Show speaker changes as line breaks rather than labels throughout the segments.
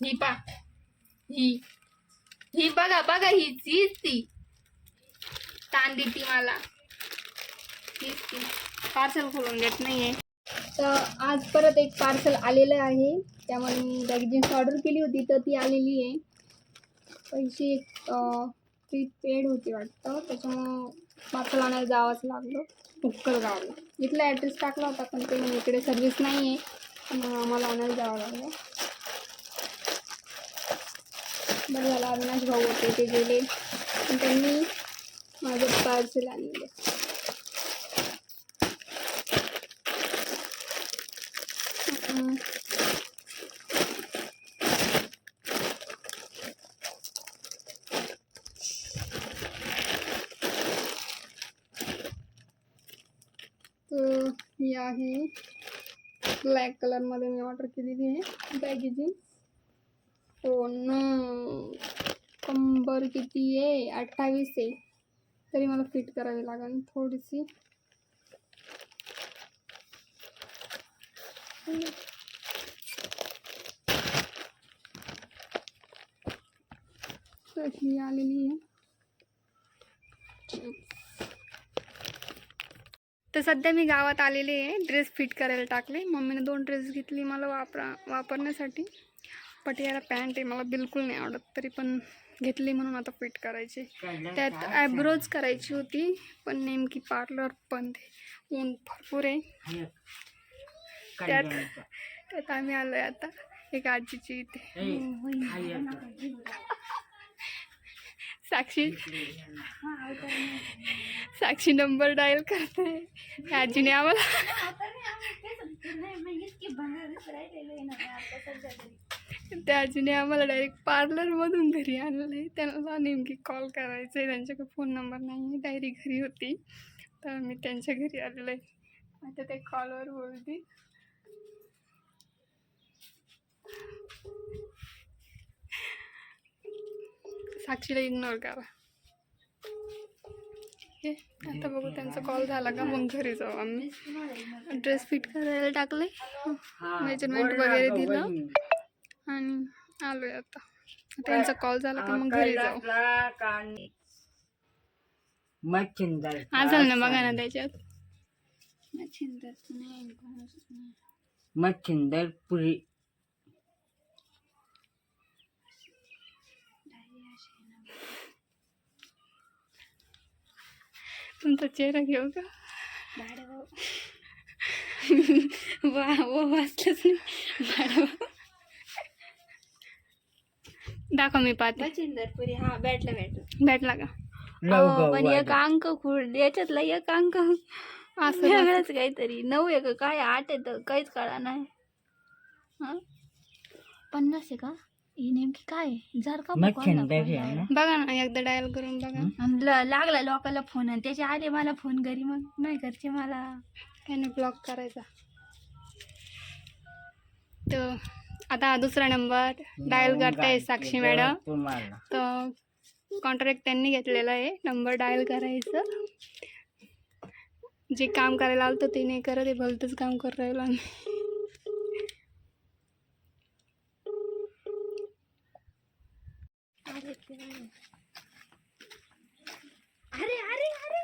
ही पा ही ही बघा बघा हीच ती ताण देती मला. हीच ती पार्सल खोलून देत नाहीये. तर आज परत एक पार्सल आलेलं आहे. त्यामुळे मी बॅग ऑर्डर केली होती तर ती आलेली आहे. पैसे प्रीपेड होते वाटतं, त्याच्यामुळं पार्सल आणायला जावंच लागलं उक्कल गावाला. इथला ॲड्रेस टाकला होता पण ते म्हणजे इकडे सर्विस नाही आहे, मग आम्हाला आणायला जावं लागलं. बरं झालं अविनाश भाऊ होते ते गेले पण त्यांनी माझं पार्सल आणलं. ही आहे ब्लॅक कलरमध्ये मी ऑर्डर केलेली आहे बॅगेजी. हो न कंबर किती आहे 28 आहे, तरी मला फिट करावी लागेल थोडीशी. तर ही आलेली आहे. तर सध्या मी गावात आलेले आहे, ड्रेस फिट करायला टाकले. मम्मीने 2 ड्रेस घेतली मला वापरण्यासाठी. पटियाला पॅन्ट आहे, मला बिलकुल नाही आवडत, तरी पण घेतली म्हणून आता फिट करायची. त्यात आयब्रोज करायची होती पण नेमकी पार्लर बंद आहे, ऊन भरपूर आहे. त्यात आम्ही आलो आहे आता एक आजीची इथे. साक्षी नंबर डायल करते आजीने आम्हाला. त्या आजीने आम्हाला डायरेक्ट पार्लरमधून घरी आणलं आहे. त्यांना नेमकी कॉल करायचं आहे, त्यांच्याकडे फोन नंबर नाही आहे. डायरी घरी होती तर मी त्यांच्या घरी आलेलं आहे. आता ते कॉलवर बोलते. साक्षीला इग्नोर करा. आता बघू त्यांचा कॉल झाला का मग घरी जाऊ आम्ही. ड्रेस फिट करायला टाकले, मेजरमेंट वगैरे दिलं आणि आलोय आता. त्यांचा कॉल झाला का मग घरी जाऊ. असेल ना बघा ना त्याच्यात
मच्छिंदरपुरी.
तुमचा चेहरा घेऊ का? वाचलंच नाही. दाखव मी पाहते.
मच्छिंदरपुरी हा भेटला
भेटला का?
पण एक अंक खूड याच्यातला एक अंक असं वेगळंच काहीतरी. 9 आहे का काय 8 आहे तर काहीच कळा नाही. 50 आहे का ही नेमकी काय जर का
बघा ना एकदा डायल करून बघा.
लागला लोकांना फोन आणि त्याचे आले मला फोन घरी, मग नाही घरचे मला
त्याने ब्लॉक करायचा. तर आता दुसरा नंबर डायल करताय साक्षी मॅडम. तर कॉन्ट्रॅक्ट त्यांनी घेतलेला आहे, नंबर डायल करायचं. जे काम करायला आलं तर ते नाही करत, ते भलतंच काम करू राहिलो आम्ही.
अरे अरे अरे अरे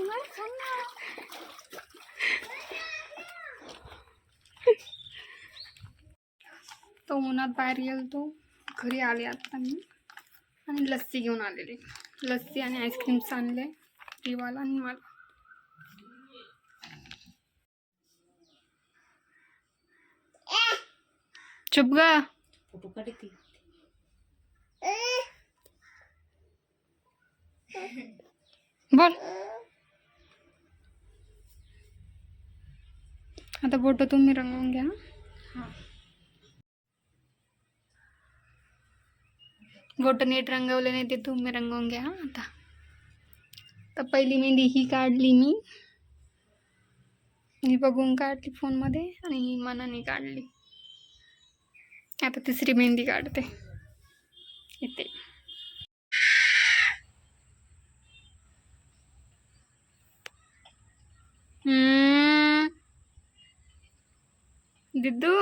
मग
तो उन्हात बाहेर गेलो, तो घरी आले आता मी आणि लस्सी घेऊन आलेली. लस्सी आणि आईस्क्रीम्स आणले रिवाला आणि मला. चुप गा. बोल आता. फोटो तुम्ही रंगवून घ्या. बोट नीट रंगवले नाही ते तुम्ही रंगवून घ्या. आता तर पहिली मेहंदी ही काढली मी, ही बघून काढली फोनमध्ये आणि ही मनाने काढली. आता तिसरी मेहंदी काढते इथे. दिदू